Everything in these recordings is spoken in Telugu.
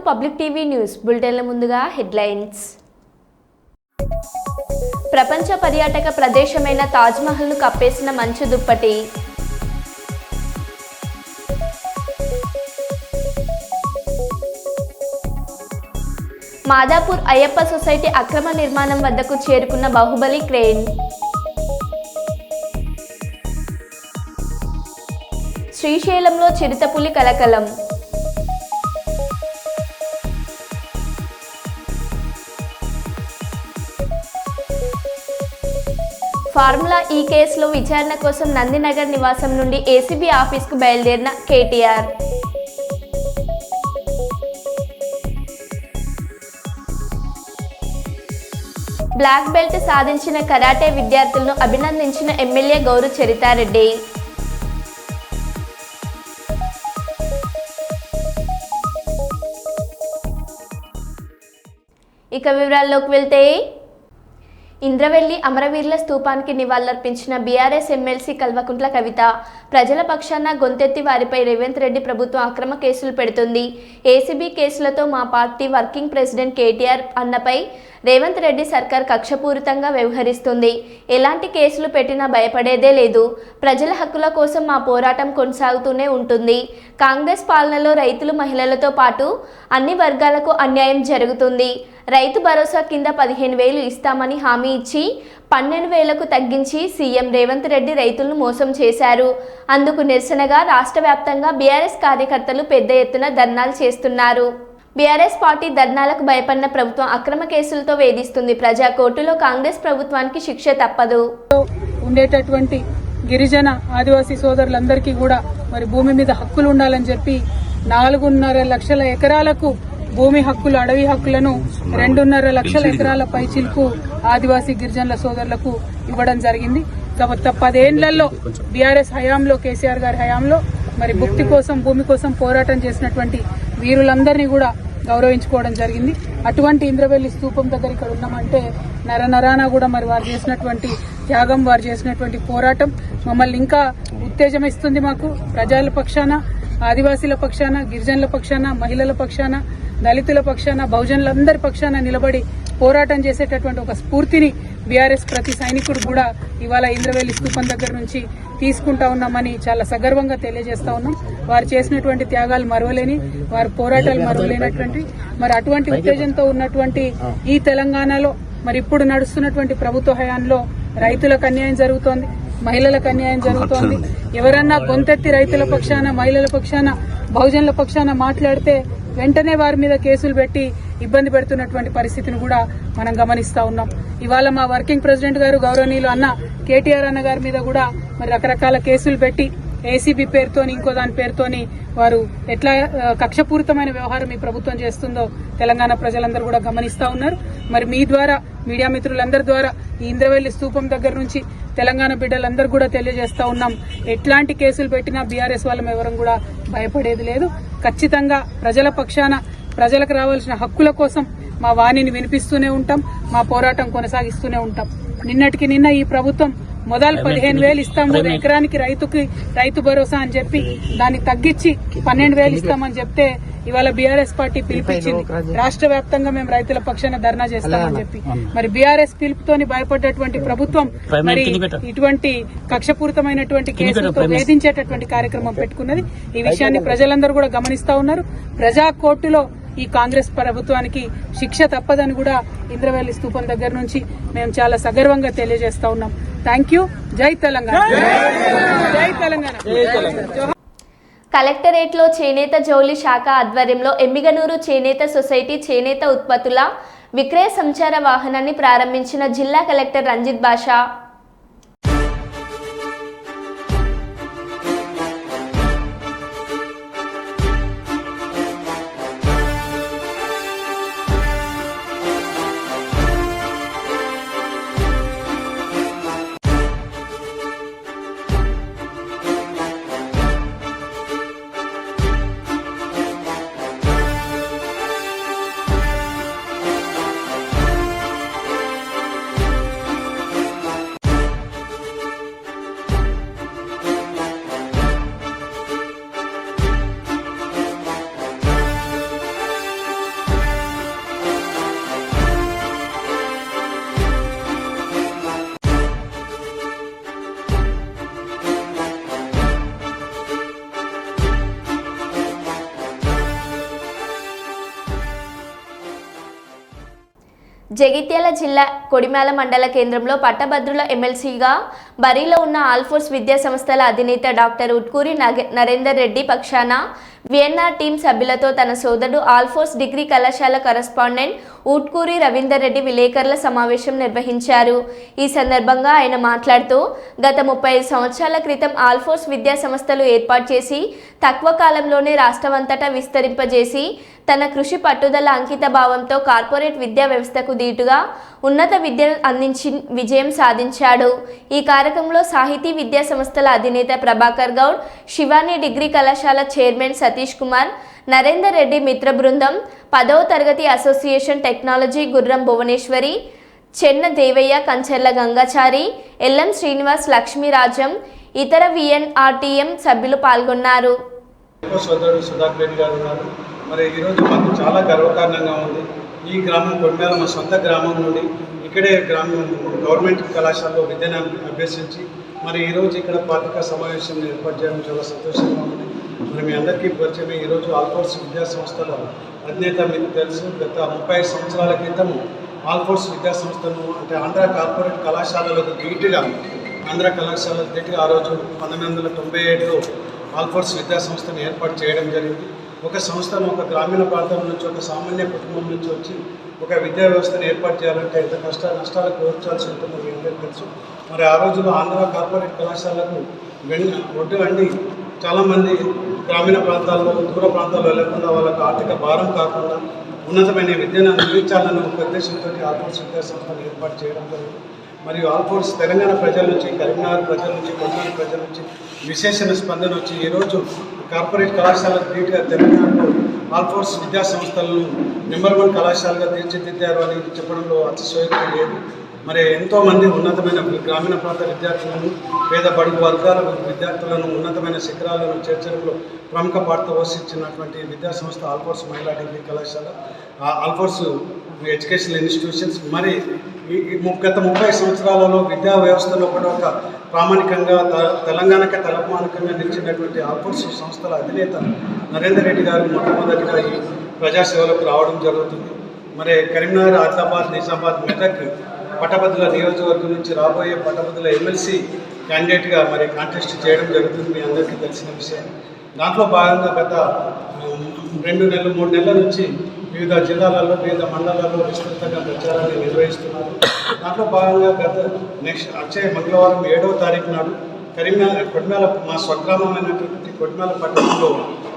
పబ్లిక్ టీవీ న్యూస్ బులెటిన్ల ముందుగా హెడ్లైన్స్. ప్రపంచ పర్యాటక ప్రదేశమైన తాజ్మహల్ను కప్పేసిన మంచు దుప్పటి. మాదాపూర్ అయ్యప్ప సొసైటీ అక్రమ నిర్మాణం వద్దకు చేరుకున్న బాహుబలి క్రేన్. శ్రీశైలంలో చిరుతపులి కలకలం. ఫార్ములా ఈ కేసులో విచారణ కోసం నందినగర్ నివాసం నుండి ఏసీబీ ఆఫీస్కు బయలుదేరిన కేటీఆర్. బ్లాక్ బెల్ట్ సాధించిన కరాటే విద్యార్థులను అభినందించిన ఎమ్మెల్యే గౌరు చరితారెడ్డి. ఇక వివరాల్లోకి వెళ్తే, ఇంద్రవెల్లి అమరవీరుల స్తూపానికి నివాళులర్పించిన బీఆర్ఎస్ ఎమ్మెల్సీ కల్వకుంట్ల కవిత. ప్రజల పక్షాన గొంతెత్తి వారిపై రేవంత్ రెడ్డి ప్రభుత్వం అక్రమ కేసులు పెడుతుంది. ఏసీబీ కేసులతో మా పార్టీ వర్కింగ్ ప్రెసిడెంట్ కేటీఆర్ అన్నపై రేవంత్ రెడ్డి సర్కార్ కక్షపూరితంగా వ్యవహరిస్తుంది. ఎలాంటి కేసులు పెట్టినా భయపడేదే లేదు. ప్రజల హక్కుల కోసం మా పోరాటం కొనసాగుతూనే ఉంటుంది. కాంగ్రెస్ పాలనలో రైతులు, మహిళలతో పాటు అన్ని వర్గాలకు అన్యాయం జరుగుతుంది. రైతు భరోసా కింద 15,000 ఇస్తామని హామీ ఇచ్చి 12,000కు తగ్గించి సీఎం రేవంత్ రెడ్డి రైతులను మోసం చేశారు. అందుకు నిరసనగా రాష్ట్ర వ్యాప్తంగా బీఆర్ఎస్ కార్యకర్తలు పెద్ద ఎత్తున ధర్నాలు చేస్తున్నారు. బీఆర్ఎస్ పార్టీ ధర్నాలకు భయపడిన ప్రభుత్వం అక్రమ కేసులతో వేధిస్తుంది. ప్రజా కోర్టులో కాంగ్రెస్ ప్రభుత్వానికి శిక్ష తప్పదు. ఉండేటటువంటి గిరిజన ఆదివాసీ సోదరులందరికీ కూడా మరి భూమి మీద హక్కులు ఉండాలని చెప్పి 4.5 లక్షల ఎకరాలకు భూమి హక్కులు, అడవి హక్కులను 2.5 లక్షల ఎకరాల పైచిలకు ఆదివాసీ గిరిజనుల సోదరులకు ఇవ్వడం జరిగింది. గత 10 ఏళ్లలో బీఆర్ఎస్ హయాంలో, కేసీఆర్ గారి హయాంలో మరి భుక్తి కోసం, భూమి కోసం పోరాటం చేసినటువంటి వీరులందరినీ కూడా గౌరవించుకోవడం జరిగింది. అటువంటి ఇంద్రవెల్లి స్తూపం దగ్గర ఇక్కడ ఉన్నామంటే నరనరాన కూడా మరి వారు చేసినటువంటి త్యాగం, వారు చేసినటువంటి పోరాటం మమ్మల్ని ఇంకా ఉత్తేజమిస్తుంది. మాకు ప్రజల పక్షాన, ఆదివాసీల పక్షాన, గిరిజనుల పక్షాన, మహిళల పక్షాన, దళితుల పక్షాన, బహుజనులందరి పక్షాన నిలబడి పోరాటం చేసేటటువంటి ఒక స్ఫూర్తిని బీఆర్ఎస్ ప్రతి సైనికుడు కూడా ఇవాళ ఇంద్రవెల్లి స్తూపం దగ్గర నుంచి తీసుకుంటా ఉన్నామని చాలా సగర్వంగా తెలియజేస్తా ఉన్నాం. వారు చేసినటువంటి త్యాగాలు మరవలేని, వారి పోరాటాలు మరవలేనటువంటి మరి అటువంటి ఉత్తేజంతో ఉన్నటువంటి ఈ తెలంగాణలో మరి ఇప్పుడు నడుస్తున్నటువంటి ప్రభుత్వ హయాంలో రైతులకు అన్యాయం జరుగుతోంది, మహిళలకు అన్యాయం జరుగుతోంది. ఎవరన్నా గొంతెత్తి రైతుల పక్షాన, మహిళల పక్షాన, బహుజనుల పక్షాన మాట్లాడితే వెంటనే వారి మీద కేసులు పెట్టి ఇబ్బంది పెడుతున్నటువంటి పరిస్థితిని కూడా మనం గమనిస్తా ఉన్నాం. ఇవాళ మా వర్కింగ్ ప్రెసిడెంట్ గారు గౌరవనీయులు అన్న కేటీఆర్ అన్న గారి మీద కూడా మరి రకరకాల కేసులు పెట్టి ఏసీబీ పేరుతోని, ఇంకో దాని పేరుతోని వారు ఎట్లా కక్షపూరితమైన వ్యవహారం ఈ ప్రభుత్వం చేస్తుందో తెలంగాణ ప్రజలందరూ కూడా గమనిస్తా ఉన్నారు. మరి మీ ద్వారా, మీడియా మిత్రులందరి ద్వారా ఈ ఇంద్రవెల్లి స్తూపం దగ్గర నుంచి తెలంగాణ బిడ్డలందరూ కూడా తెలియజేస్తా ఉన్నాం, ఎట్లాంటి కేసులు పెట్టినా బీఆర్ఎస్ వాళ్ళం ఎవరం కూడా భయపడేది లేదు. ఖచ్చితంగా ప్రజల పక్షాన, ప్రజలకు రావాల్సిన హక్కుల కోసం మా వాణిని వినిపిస్తూనే ఉంటాం, మా పోరాటం కొనసాగిస్తూనే ఉంటాం. నిన్నటికి నిన్న ఈ ప్రభుత్వం మొదలు 15,000 ఇస్తాము ఎకరానికి రైతు భరోసా అని చెప్పి దాన్ని తగ్గించి 12,000 ఇస్తామని చెప్తే ఇవాళ బీఆర్ఎస్ పార్టీ పిలుపుచ్చింది. రాష్ట్ర వ్యాప్తంగా మేము రైతుల పక్షాన ధర్నా చేస్తామని చెప్పి మరి బీఆర్ఎస్ పిలుపుతోని భయపడ్డటువంటి ప్రభుత్వం మరి ఇటువంటి కక్షపూరితమైనటువంటి కేసులతో వేధించేటటువంటి కార్యక్రమం పెట్టుకున్నది. ఈ విషయాన్ని ప్రజలందరూ కూడా గమనిస్తా ఉన్నారు. ప్రజా కోర్టులో ఈ కాంగ్రెస్ ప్రభుత్వానికి శిక్ష తప్పదని కూడా ఇంద్రవెల్లి స్తూపం దగ్గర నుంచి మేము చాలా సగర్వంగా తెలియజేస్తా ఉన్నాం. Thank you. జై తెలంగాణ, జై తెలంగాణ. కలెక్టరేట్లో చేనేత జౌళి శాఖ ఆధ్వర్యంలో ఎమ్మిగనూరు చేనేత సొసైటీ చేనేత ఉత్పత్తుల విక్రయ సంచార వాహనాన్ని ప్రారంభించిన జిల్లా కలెక్టర్ రంజిత్ బాషా. జగిత్యాల జిల్లా కొడిమేల మండల కేంద్రంలో పట్టభద్రుల ఎమ్మెల్సీగా బరిలో ఉన్న ఆల్ఫోర్స్ విద్యా సంస్థల అధినేత డాక్టర్ ఉట్కూరి నరేందర్ రెడ్డి పక్షాన విఎన్ఆర్ టీం సభ్యులతో తన సోదరుడు ఆల్ఫోర్స్ డిగ్రీ కళాశాల కరస్పాండెంట్ ఉట్కూరి రవీందర్ రెడ్డి విలేకరుల సమావేశం నిర్వహించారు. ఈ సందర్భంగా ఆయన మాట్లాడుతూ గత 35 సంవత్సరాల క్రితం ఆల్ఫోర్స్ విద్యా సంస్థలు ఏర్పాటు చేసి తక్కువ కాలంలోనే రాష్ట్రమంతటా విస్తరింపజేసి తన కృషి పట్టుదల అంకిత భావంతో కార్పొరేట్ విద్యా వ్యవస్థకు దీటుగా ఉన్నత విద్యను అందించి విజయం సాధించాడు. ఈ కార్యక్రమంలో సాహితీ విద్యా సంస్థల అధినేత ప్రభాకర్ గౌడ్, శివాని డిగ్రీ కళాశాల చైర్మన్ సతీష్ కుమార్, నరేందర్ రెడ్డి మిత్ర బృందం, 10వ తరగతి అసోసియేషన్ టెక్నాలజీ గుర్రం భువనేశ్వరి, చెన్న దేవయ్య, కంచర్ల గంగాచారి, ఎల్ఎం శ్రీనివాస్, లక్ష్మీరాజం, ఇతర విఎన్ఆర్టీఎం సభ్యులు పాల్గొన్నారు. మరి ఈరోజు మాకు చాలా గర్వకారణంగా ఉంది. ఈ గ్రామం కొడిమేల మా సొంత గ్రామం నుండి ఇక్కడే గవర్నమెంట్ కళాశాలలో విద్యను అభ్యసించి మరి ఈరోజు ఇక్కడ పత్రికా సమావేశం ఏర్పాటు చేయడం చాలా సంతోషంగా ఉంది. మరి మీ అందరికీ పరిచయం ఈరోజు ఆల్ఫోర్స్ విద్యా సంస్థల అధినేత మీకు తెలుసు. గత 35 సంవత్సరాల క్రితం ఆల్ఫోర్స్ విద్యా సంస్థను అంటే ఆంధ్ర కార్పొరేట్ కళాశాలలకు ధీటుగా ఆ రోజు 1997లో ఆల్ఫోర్స్ విద్యా సంస్థను ఏర్పాటు చేయడం జరిగింది. ఒక సంస్థను ఒక గ్రామీణ ప్రాంతం నుంచి ఒక సామాన్య కుటుంబం నుంచి వచ్చి ఒక విద్యా వ్యవస్థను ఏర్పాటు చేయాలంటే ఎంత నష్టాలు కోర్చాల్సి ఉంటుందో మీ అందరికీ తెలుసు. మరి ఆ రోజుల్లో ఆంధ్ర కార్పొరేట్ కళాశాలకు ఒడ్డు అండి చాలామంది గ్రామీణ ప్రాంతాల్లో దూర ప్రాంతాల్లో వెళ్లకుండా వాళ్ళకు ఆర్థిక భారం కాకుండా ఉన్నతమైన విద్యను అందించాలన్న ఒక ఉద్దేశంతో ఆల్ఫోర్స్ విద్యా సంస్థను ఏర్పాటు చేయడం జరిగింది. మరియు ఆల్ఫోర్స్ తెలంగాణ ప్రజల నుంచి, కరీంనగర్ ప్రజల నుంచి, కొడిమేల ప్రజల నుంచి విశేషణ స్పందన వచ్చి ఈరోజు కార్పొరేట్ కళాశాలకు ధీటుగా తెలంగాణలో ఆల్ఫోర్స్ విద్యా సంస్థలను నంబర్ 1 కళాశాలగా తీర్చిదిద్దారు అని చెప్పడంలో అతిశయోక్తి లేదు. మరి ఎంతోమంది ఉన్నతమైన గ్రామీణ ప్రాంత విద్యార్థులను, పేద బడుగు వర్గాల విద్యార్థులను ఉన్నతమైన శిఖరాలను చేర్చడంలో ప్రముఖ పాత్ర పోషించినటువంటి విద్యా సంస్థ ఆల్ఫోర్స్ మహిళా డిగ్రీ కళాశాల, ఆల్ఫోర్స్ ఎడ్యుకేషనల్ ఇన్స్టిట్యూషన్స్. మరి గత 30 సంవత్సరాలలో విద్యా వ్యవస్థలో కూడా ఒక ప్రామాణికంగా తెలంగాణకే తలమానికంగా నిలిచినటువంటి ఆల్ఫోర్స్ సంస్థల అధినేత నరేందర్ రెడ్డి గారు మొట్టమొదటిగా ఈ ప్రజాసేవలకు రావడం జరుగుతుంది. మరి కరీంనగర్, ఆదిలాబాద్, నిజామాబాద్, మెదక్ పట్టభద్రుల నియోజకవర్గం నుంచి రాబోయే పట్టభద్రుల ఎమ్మెల్సీ క్యాండిడేట్గా మరి కాంటెస్ట్ చేయడం జరుగుతుంది, మీ అందరికీ తెలిసిన విషయం. దాంట్లో భాగంగా గత 2 నెలలు 3 నెలల నుంచి వివిధ జిల్లాలలో, వివిధ మండలాల్లో విస్తృతంగా ప్రచారాన్ని నిర్వహిస్తున్నారు. దాంట్లో భాగంగా వచ్చే మంగళవారం 7వ తారీఖు నాడు కొడిమేల మా స్వగ్రామమైనటువంటి కొడిమేల పట్టణంలో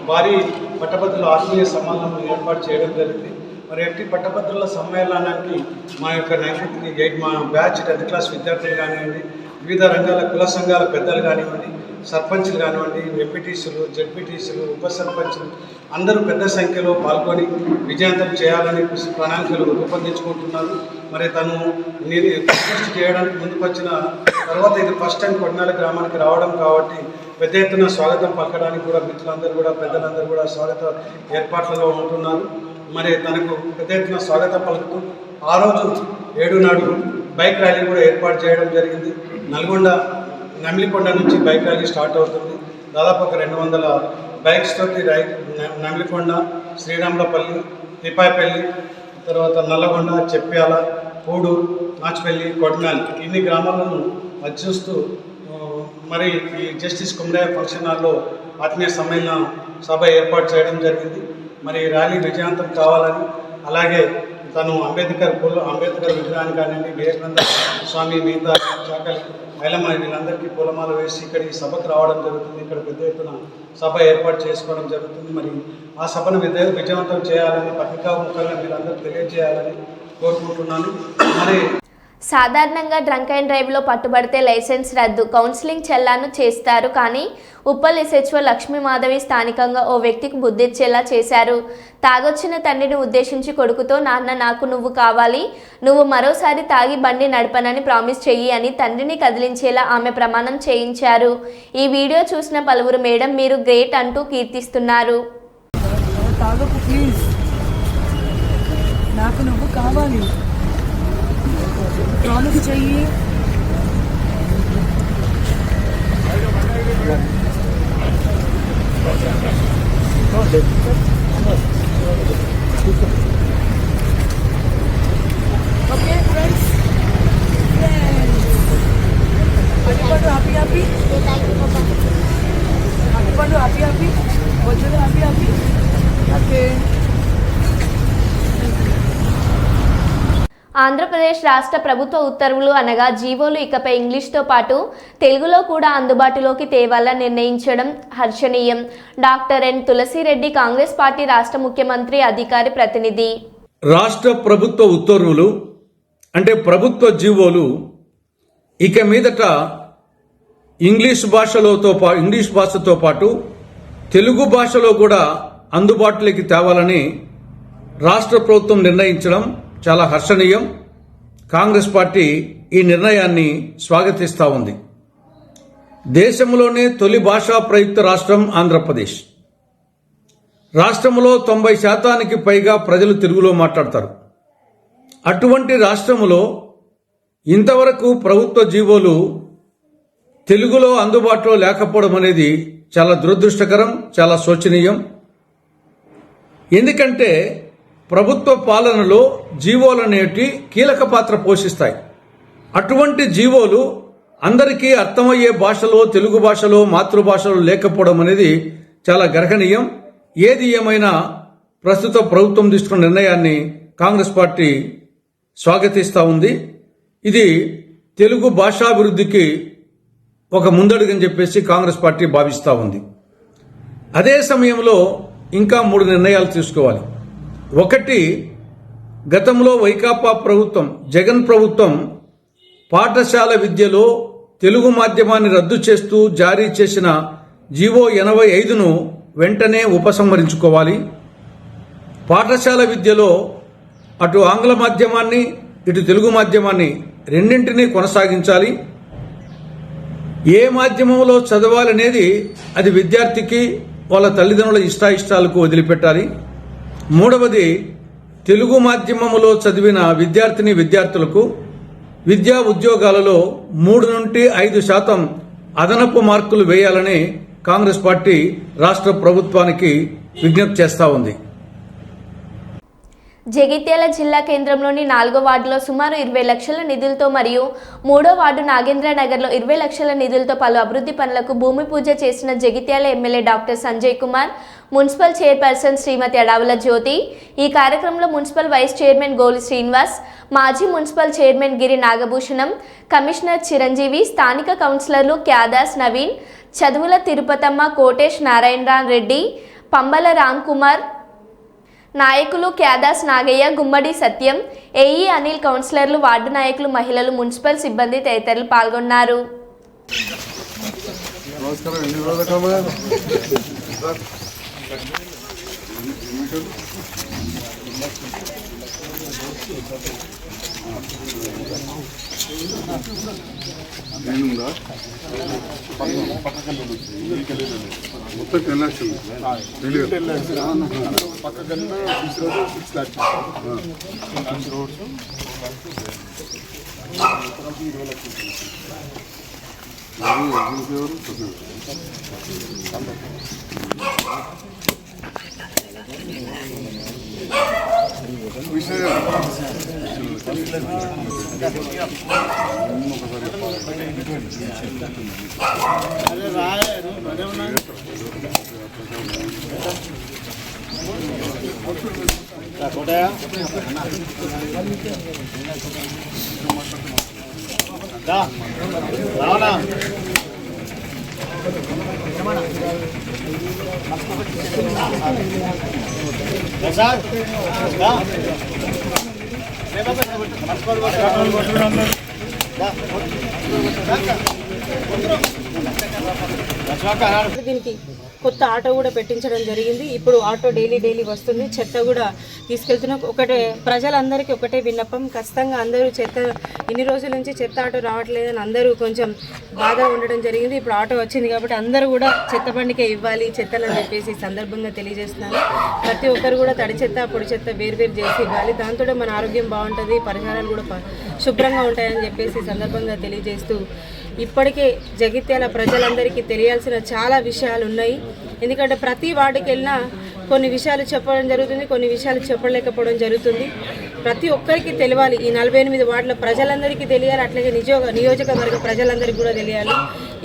భారీ పట్టభద్రుల ఆత్మీయ సమావేశం ఏర్పాటు చేయడం జరిగింది. మరి ఎట్టి పట్టభద్రుల సమ్మేళనానికి మా యొక్క 98 మా బ్యాచ్ 10th క్లాస్ విద్యార్థులు కానివ్వండి, వివిధ రంగాల కుల సంఘాల పెద్దలు కానివ్వండి, సర్పంచ్లు కానివ్వండి, ఎంపీటీసీలు, జెడ్పీటీసీలు, ఉప సర్పంచ్లు అందరూ పెద్ద సంఖ్యలో పాల్గొని విజయవంతం చేయాలని ప్రణాళికలు రూపొందించుకుంటున్నారు. మరి తను కృషి చేయడానికి ముందుకు వచ్చిన తర్వాత ఇది ఫస్ట్ టైం కొడిమేల గ్రామానికి రావడం కాబట్టి పెద్ద ఎత్తున స్వాగతం పలకడానికి కూడా మిత్రులందరూ కూడా పెద్దలందరూ కూడా స్వాగత ఏర్పాట్లలో ఉంటున్నారు. మరి తనకు పెద్ద ఎత్తున స్వాగతం పలుకుతూ ఆ రోజు 7 నాడు బైక్ ర్యాలీ కూడా ఏర్పాటు చేయడం జరిగింది. నమిలికొండ నుంచి బైక్ ర్యాలీ స్టార్ట్ అవుతుంది. దాదాపు ఒక 200 బైక్స్ తోటి నమిలికొండ, శ్రీరాములపల్లి, తిప్పాయిపల్లి, తర్వాత నల్లగొండ, చెప్పాల, పూడు, నాచుపల్లి, కొడిమేల ఇన్ని గ్రామాలను చూస్తూ మరి ఈ జస్టిస్ కుమరయ్య ఫంక్షన్ హాల్లో ఆత్మీయ సమ్మేళన సభ ఏర్పాటు చేయడం జరిగింది. మరి ర్యాలీ విజయవంతం కావాలని, అలాగే తను అంబేద్కర్ విగ్రహాన్ని కానివ్వండి, వివేకానంద స్వామి, మిగతా చాకలి, ఐలమ్మ వీళ్ళందరికీ పూలమాల వేసి ఇక్కడ ఈ సభకు రావడం జరుగుతుంది. ఇక్కడ పెద్ద ఎత్తున సభ ఏర్పాటు చేసుకోవడం జరుగుతుంది. మరి ఆ సభను విజయవంతం చేయాలని పత్రికాముఖంగా మీరందరూ తెలియజేయాలని కోరుకుంటున్నాను. మరి సాధారణంగా డ్రంక్ అండ్ డ్రైవ్లో పట్టుబడితే లైసెన్స్ రద్దు, కౌన్సిలింగ్ చెల్లాను చేస్తారు. కానీ ఉప్పల్ ఎస్హెచ్ఓ లక్ష్మీ మాధవి స్థానికంగా ఓ వ్యక్తికి బుద్ధిచ్చేలా చేశారు. తాగొచ్చిన తండ్రిని ఉద్దేశించి కొడుకుతో, నాన్న నాకు నువ్వు కావాలి, నువ్వు మరోసారి తాగి బండి నడపనని ప్రామిస్ చెయ్యి అని తండ్రిని కదిలించేలా ఆమె ప్రమాణం చేయించారు. ఈ వీడియో చూసిన పలువురు మేడం మీరు గ్రేట్ అంటూ కీర్తిస్తున్నారు. నాకు నువ్వు కావాలి, ప్రామిస్ చెయ్యి. హ్యాపీ హ్యాపీ పండు హ్యాపీ హ్యాపీ వచ్చేది హ్యాపీ హ్యాపీ ఓకే. ఆంధ్రప్రదేశ్ రాష్ట్ర ప్రభుత్వ ఉత్తర్వులు అనగా జీవోలు ఇకపై ఇంగ్లీష్తో పాటు తెలుగులో కూడా అందుబాటులోకి తేవాలని నిర్ణయించడం హర్షణీయం. Doctor N Tulasireddy, Congress party రాష్ట్ర ముఖ్యమంత్రి అధికారి ప్రతినిధి. రాష్ట్ర ప్రభుత్వ ఉత్తర్వులు అంటే ప్రభుత్వ జీవోలు ఇక మీదట ఇంగ్లీష్ భాషతో పాటు తెలుగు భాషలో కూడా అందుబాటులోకి తేవాలని రాష్ట్ర ప్రభుత్వం నిర్ణయించడం చాలా హర్షణీయం. కాంగ్రెస్ పార్టీ ఈ నిర్ణయాన్ని స్వాగతిస్తూ ఉంది. దేశంలోనే తొలి భాషా ప్రయుక్త రాష్ట్రం ఆంధ్రప్రదేశ్. రాష్ట్రంలో 90% పైగా ప్రజలు తెలుగులో మాట్లాడతారు. అటువంటి రాష్ట్రంలో ఇంతవరకు ప్రభుత్వ జీవోలు తెలుగులో అందుబాటులో లేకపోవడం అనేది చాలా దురదృష్టకరం, చాలా శోచనీయం. ఎందుకంటే ప్రభుత్వ పాలనలో జీవోలు అనేవి కీలక పాత్ర పోషిస్తాయి. అటువంటి జీవోలు అందరికీ అర్థమయ్యే భాషలో, తెలుగు భాషలో, మాతృభాషలో లేకపోవడం అనేది చాలా గర్హనీయం. ఏది ఏమైనా ప్రస్తుత ప్రభుత్వం తీసుకున్న నిర్ణయాన్ని కాంగ్రెస్ పార్టీ స్వాగతిస్తూ ఉంది. ఇది తెలుగు భాషాభివృద్ధికి ఒక ముందడుగని చెప్పేసి కాంగ్రెస్ పార్టీ భావిస్తూ ఉంది. అదే సమయంలో ఇంకా 3 నిర్ణయాలు తీసుకోవాలి. ఒకటి, గతంలో వైకాపా ప్రభుత్వం, జగన్ ప్రభుత్వం పాఠశాల విద్యలో తెలుగు మాధ్యమాన్ని రద్దు చేస్తూ జారీ చేసిన జీవో 85ను వెంటనే ఉపసంహరించుకోవాలి. పాఠశాల విద్యలో అటు ఆంగ్ల మాధ్యమాన్ని, ఇటు తెలుగు మాధ్యమాన్ని రెండింటినీ కొనసాగించాలి. ఏ మాధ్యమంలో చదవాలనేది అది విద్యార్థికి వాళ్ళ తల్లిదండ్రుల ఇష్టాయిష్టాలకు వదిలిపెట్టాలి. మూడవది, తెలుగు మాధ్యమములో చదివిన విద్యార్థులకు విద్యా ఉద్యోగాలలో 3 నుండి 5% అదనపు మార్కులు వేయాలని కాంగ్రెస్ పార్టీ రాష్ట్ర ప్రభుత్వానికి విజ్ఞప్తి చేస్తూ ఉంది. జగిత్యాల జిల్లా కేంద్రంలోని 4వ వార్డులో సుమారు 20 లక్షల నిధులతో మరియు 3వ వార్డు నాగేంద్రనగర్లో 20 లక్షల నిధులతో పలు అభివృద్ధి పనులకు భూమి పూజ చేసిన Jagtial MLA doctor Sanjay Kumar, municipal chairperson Shrimati Adavula Jyothi. ఈ కార్యక్రమంలో municipal vice chairman Goli Srinivas, మాజీ municipal chairman Giri Nagabhushanam, commissioner Chiranjeevi, స్థానిక కౌన్సిలర్లు క్యాదాస్ నవీన్, చదువుల తిరుపతమ్మ, కోటేష్ నారాయణ రెడ్డి, పంబల రామ్ కుమార్, నాయకులు క్యాదాస్ నాగయ్య, గుమ్మడి సత్యం, ఏఈ అనిల్, కౌన్సిలర్లు, వార్డు నాయకులు, మహిళలు, మున్సిపల్ సిబ్బంది తదితరులు పాల్గొన్నారు. దీనికి కొత్త ఆటో కూడా పెట్టించడం జరిగింది. ఇప్పుడు ఆటో డైలీ వస్తుంది, చెత్త కూడా తీసుకెళ్తున్నాం. ప్రజలందరికీ ఒకటే విన్నపం, ఖచ్చితంగా అందరూ చెత్త ఇన్ని రోజుల నుంచి చెత్త ఆటో రావట్లేదని అందరూ కొంచెం బాధ ఉండడం జరిగింది. ఇప్పుడు ఆటో వచ్చింది కాబట్టి అందరూ కూడా చెత్త బండికే ఇవ్వాలి చెత్తలని చెప్పేసి సందర్భంగా తెలియజేస్తున్నాను. ప్రతి ఒక్కరు కూడా తడి చెత్త పొడి చెత్త వేరు చేసి ఇవ్వాలి. దాంతో మన ఆరోగ్యం బాగుంటుంది, పరిసరాలు కూడా శుభ్రంగా ఉంటాయని చెప్పేసి సందర్భంగా తెలియజేస్తూ, ఇప్పటికే జగిత్యాల ప్రజలందరికీ తెలియాల్సిన చాలా విషయాలు ఉన్నాయి. ఎందుకంటే ప్రతి వార్డుకి వెళ్ళినా కొన్ని విషయాలు చెప్పడం జరుగుతుంది, కొన్ని విషయాలు చెప్పలేకపోవడం జరుగుతుంది. ప్రతి ఒక్కరికి తెలియాలి. ఈ 48 వార్డుల ప్రజలందరికీ తెలియాలి, అట్లాగే నియోజకవర్గ ప్రజలందరికీ కూడా తెలియాలి.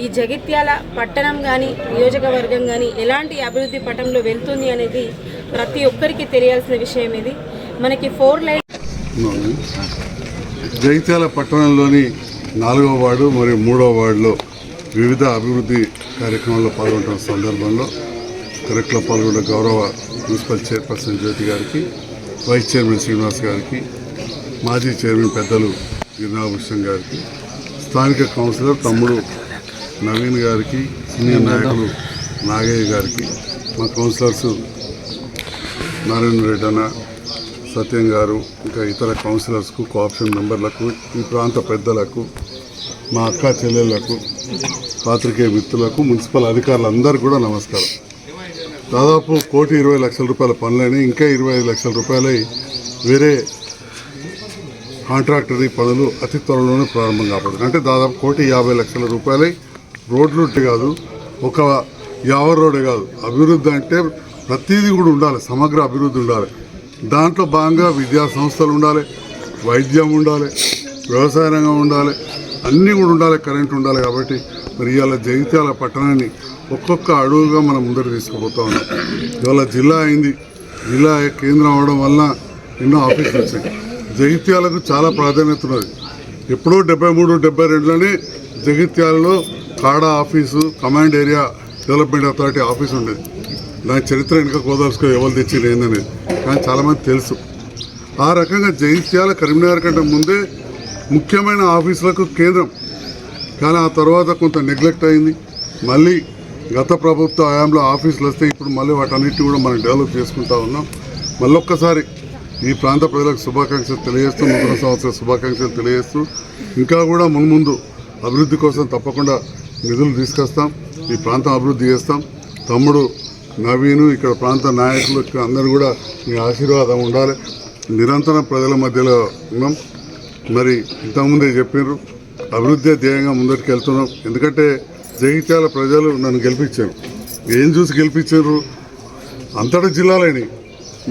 ఈ జగిత్యాల పట్టణం కానీ నియోజకవర్గం కానీ ఎలాంటి అభివృద్ధి పటంలో వెళ్తుంది అనేది ప్రతి ఒక్కరికి తెలియాల్సిన విషయం. ఇది మనకి 4 లైన్ జగిత్యాల పట్టణంలోని 4వ వార్డు మరియు 3వ వార్డులో వివిధ అభివృద్ధి కార్యక్రమాల్లో పాల్గొంటున్న సందర్భంలో కరెక్ట్లో పాల్గొన్న గౌరవ మున్సిపల్ చైర్పర్సన్ జ్యోతి గారికి, వైస్ చైర్మన్ శ్రీనివాస్ గారికి, మాజీ చైర్మన్ పెద్దలు గిరినాభూషణ్ గారికి, స్థానిక కౌన్సిలర్ తమ్ముడు నవీన్ గారికి, సీనియర్ నాయకులు నాగయ్య గారికి, మా కౌన్సిలర్స్ నారాయణ రెడ్డి అన్న, సత్యం గారు, ఇంకా ఇతర కౌన్సిలర్స్కు, కోఆప్షన్ మెంబర్లకు, ఈ ప్రాంత పెద్దలకు, మా అక్క చెల్లెళ్లకు, పాత్రికేయ మిత్రులకు, మున్సిపల్ అధికారులందరూ కూడా నమస్కారం. దాదాపు 1,20,00,000 రూపాయల పనులని, ఇంకా 25 లక్షల రూపాయలై వేరే కాంట్రాక్టరీ పనులు అతి త్వరలోనే ప్రారంభం కాబోతుంది. అంటే దాదాపు 1,50,00,000 రూపాయలై రోడ్లు కాదు, ఒక యావర్ రోడ్డే కాదు, అభివృద్ధి అంటే ప్రతిదీ కూడా ఉండాలి, సమగ్ర అభివృద్ధి ఉండాలి. దాంట్లో భాగంగా విద్యా సంస్థలు ఉండాలి, వైద్యం ఉండాలి, వ్యవసాయ రంగం ఉండాలి, అన్నీ కూడా ఉండాలి, కరెంట్ ఉండాలి. కాబట్టి మరి ఇవాళ జగిత్యాల పట్టణాన్ని ఒక్కొక్క అడుగుగా మనం ముందర తీసుకుపోతా ఉన్నాం. ఇవాళ జిల్లా అయింది, జిల్లా కేంద్రం అవడం వల్ల ఎన్నో ఆఫీసులు వచ్చాయి. జగిత్యాలకు చాలా ప్రాధాన్యత ఉన్నది. ఎప్పుడో 73-72లోనే జగిత్యాలలో కాడా office, command area development authority office ఉండేది. దాని చరిత్ర వెనుక కోదాల్సుకో ఎవరు తెచ్చింది ఏందనేది కానీ చాలామంది తెలుసు. ఆ రకంగా జగిత్యాల కరీంనగర్ కంటే ముందే ముఖ్యమైన ఆఫీసులకు కేంద్రం. కానీ ఆ తర్వాత కొంత నెగ్లెక్ట్ అయింది. మళ్ళీ గత ప్రభుత్వ హయాంలో ఆఫీసులు వస్తే ఇప్పుడు మళ్ళీ వాటన్నిటిని కూడా మనం డెవలప్ చేసుకుంటా ఉన్నాం. మళ్ళొక్కసారి ఈ ప్రాంత ప్రజలకు శుభాకాంక్షలు తెలియజేస్తూ, నూతన సంవత్సర శుభాకాంక్షలు తెలియజేస్తూ, ఇంకా కూడా మున్ముందు అభివృద్ధి కోసం తప్పకుండా నిధులు తీసుకొస్తాం, ఈ ప్రాంతం అభివృద్ధి చేస్తాం. తమ్ముడు నవీను, ఇక్కడ ప్రాంత నాయకులు అందరూ కూడా మీ ఆశీర్వాదం ఉండాలి. నిరంతరం ప్రజల మధ్యలో ఉన్నాం. మరి ఇంతకుముందే చెప్పారు, అభివృద్ధి ధ్యేయంగా ముందరికి వెళ్తున్నాం. ఎందుకంటే జగిత్యాల ప్రజలు నన్ను గెలిపించారు. ఏం చూసి గెలిపించారు? అంతటా జిల్లాలని,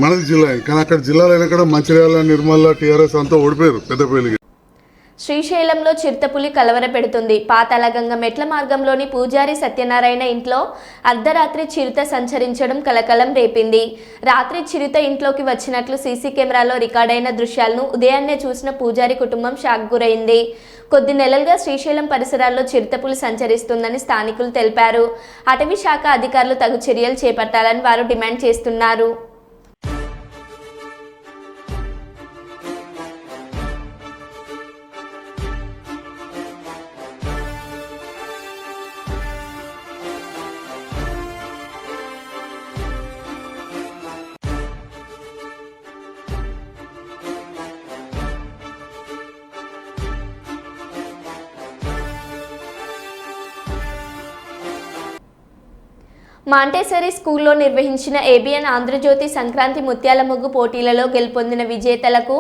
మనది జిల్లా అయింది. కానీ అక్కడ జిల్లాలైనా కూడా మంచిర్యాల, నిర్మల్, టీఆర్ఎస్ అంతా ఓడిపోయారు పెద్దపల్లికి. శ్రీశైలంలో చిరుతపులి కలవర పెడుతుంది. పాతాళగంగ మెట్ల మార్గంలోని పూజారి సత్యనారాయణ ఇంట్లో అర్ధరాత్రి చిరుత సంచరించడం కలకలం రేపింది. రాత్రి చిరుత ఇంట్లోకి వచ్చినట్లు సీసీ కెమెరాలో రికార్డైన దృశ్యాలను ఉదయాన్నే చూసిన పూజారి కుటుంబం షాక్ గురైంది. కొద్ది నెలలుగా శ్రీశైలం పరిసరాల్లో చిరుతపులి సంచరిస్తుందని స్థానికులు తెలిపారు. అటవీ శాఖ అధికారులు తగు చర్యలు చేపట్టాలని వారు డిమాండ్ చేస్తున్నారు. మాంటేసరీ స్కూల్లో నిర్వహించిన ఏబిఎన్ ఆంధ్రజ్యోతి సంక్రాంతి ముత్యాల ముగ్గు పోటీలలో గెలుపొందిన విజేతలకు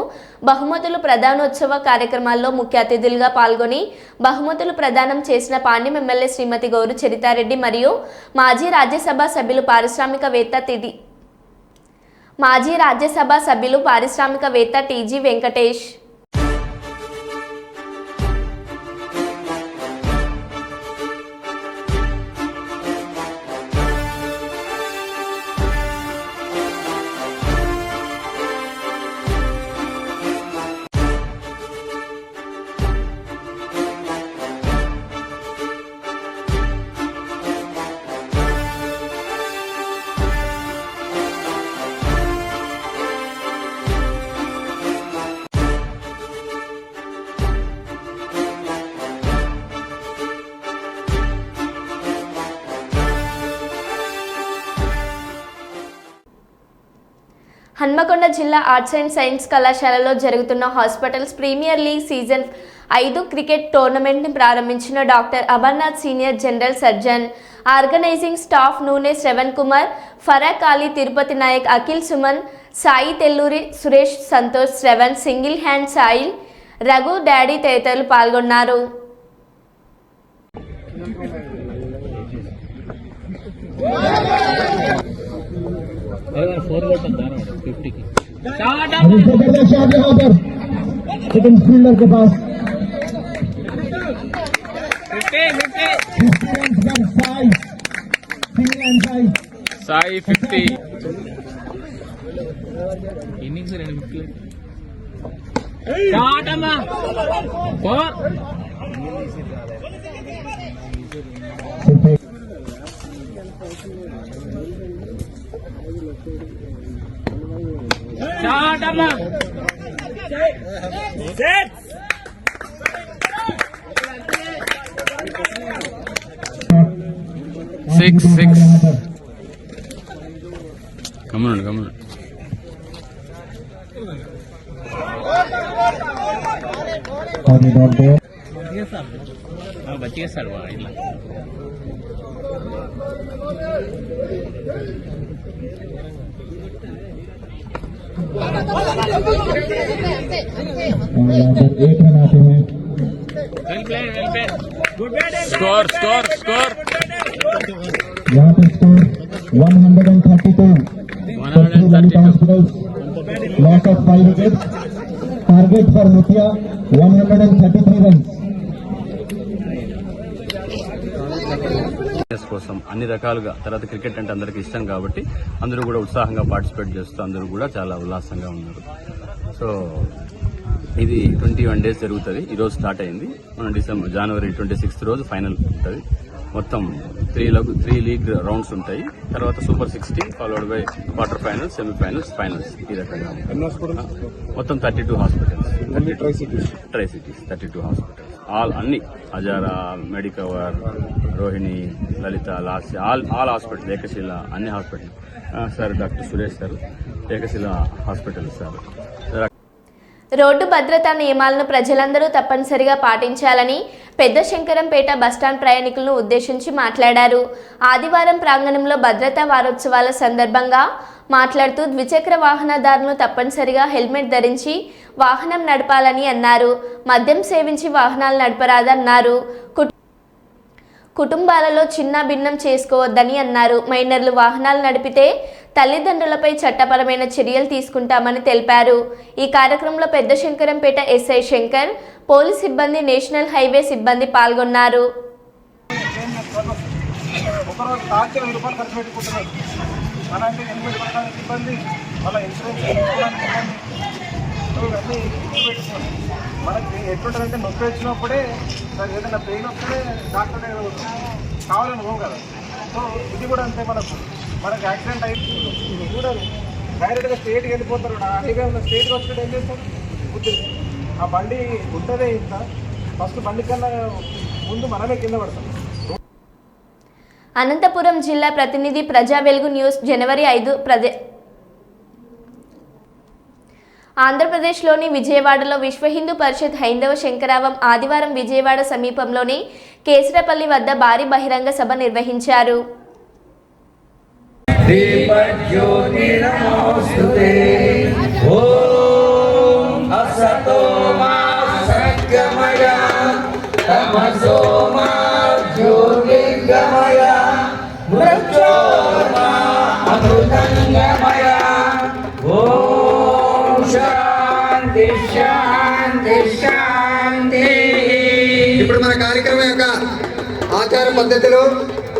బహుమతులు ప్రదానోత్సవ కార్యక్రమాల్లో ముఖ్య అతిథులుగా పాల్గొని బహుమతులు ప్రదానం చేసిన పాణ్యం ఎమ్మెల్యే శ్రీమతి గౌరు చరితారెడ్డి మరియు మాజీ రాజ్యసభ సభ్యులు పారిశ్రామికవేత్త టీజీ వెంకటేష్. హన్మకొండ జిల్లా ఆర్ట్స్ అండ్ సైన్స్ కళాశాలలో జరుగుతున్న hospitals premier league season 5 cricket టోర్నమెంట్ని ప్రారంభించిన doctor Amarnath senior general surgeon. Organising staff Noone Shravan Kumar, Farooq Ali, Tirupati Naik, Akhil Suman, Sai Telluri, Suresh, Santosh, Shravan, single hand Sail, Raghu, daddy తదితరులు పాల్గొన్నారు. ఫోర్ కొట్టండి 50కి. जबरदस्त शॉट यहाँ पर सेकंड फील्डर के पास 50 ఇన్నింగ్స్ 2 వికెట్లు సిక్స్ గమనండి బతికేస్తాడు ఇట్లా స్కోర్ यहाँ पे score 132 loss of 5 wickets target for मुखिया 133 रन्स కోసం అన్ని రకాలుగా తర్వాత క్రికెట్ అంటే అందరికి ఇష్టం కాబట్టి అందరూ కూడా ఉత్సాహంగా పార్టిసిపేట్ చేస్తూ అందరూ కూడా చాలా ఉల్లాసంగా ఉన్నారు. సో ఇది 21 days జరుగుతుంది. ఈ రోజు స్టార్ట్ అయింది. మన జనవరి 26th రోజు ఫైనల్ ఉంటుంది. మొత్తం 3 లీగ్ రౌండ్స్ ఉంటాయి. తర్వాత super 16 followed by quarter finals, semifinals, finals. ఈ రకంగా మొత్తం 32 హాస్పిటల్స్, ట్రై సిటీస్ 32 హాస్పిటల్స్, అన్ని Hazara, Medicover, Rohini, Lalitha, Lasya, all hospital, Ekashila, అన్ని hospital sir, doctor Suresh sir, Ekashila hospital sir. Road భద్రతా నియమాలను ప్రజలందరూ తప్పనిసరిగా పాటించాలని పెద్ద శంకరంపేట బస్టాండ్ ప్రయాణికులను ఉద్దేశించి మాట్లాడారు. ఆదివారం ప్రాంగణంలో భద్రతా వారోత్సవాల సందర్భంగా మాట్లాడుతూ ద్విచక్ర వాహనదారులు తప్పనిసరిగా హెల్మెట్ ధరించి వాహనం నడపాలని అన్నారు. మద్యం సేవించి వాహనాలు నడపరాదన్నారు. కుటుంబాలలో చిన్న భిన్నం చేసుకోవద్దని అన్నారు. మైనర్లు వాహనాలు నడిపితే తల్లిదండ్రులపై చట్టపరమైన చర్యలు తీసుకుంటామని తెలిపారు. ఈ కార్యక్రమంలో పెద్ద శంకరంపేట ఎస్ఐ శంకర్, పోలీస్ సిబ్బంది, నేషనల్ హైవే సిబ్బంది పాల్గొన్నారు. మనకి ఎట్లుంటుందంటే నొప్పి వచ్చినప్పుడే ఏదైనా పెయిన్ వస్తే డాక్టర్ కావాలని పోవు కదా. సో ఇది కూడా అంతే, మనకు యాక్సిడెంట్ అయింది కూడా డైరెక్ట్గా స్టేట్కి వెళ్ళిపోతారు. హైవే ఉన్న స్టేట్కి వచ్చినట్టు ఏం చేస్తారు, ఆ బండి ఉంటుందే ఇంత ఫస్ట్ బండి కన్నా ముందు మనమే కింద పడతాం. అనంతపురం జిల్లా ప్రతినిధి ప్రజా వెలుగు న్యూస్ జనవరి 5 ఆంధ్రప్రదేశ్లోని విజయవాడలో విశ్వ హిందూ పరిషత్ హైందవ శంకరావం ఆదివారం విజయవాడ సమీపంలోని కేసరపల్లి వద్ద భారీ బహిరంగ సభ నిర్వహించారు. ఇప్పుడు మన కార్యక్రమం యొక్క ఆచార పద్ధతిలో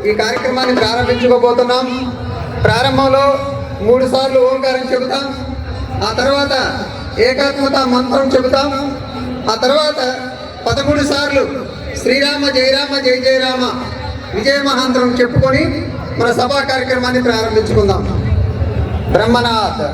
ఈ కార్యక్రమాన్ని ప్రారంభించుకోబోతున్నాం. ప్రారంభంలో 3 సార్లు ఓంకారం చెబుతాం, ఆ తర్వాత ఏకాత్మత మంత్రం చెబుతాం, ఆ తర్వాత 13 సార్లు శ్రీరామ జయ రామ జయ జయ రామ విజయ మహాంత్రం చెప్పుకొని మన సభా కార్యక్రమాన్ని ప్రారంభించుకుందాం. బ్రహ్మనాథ్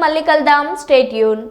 మళ్ళీ కలుద్దాం. Stay tune.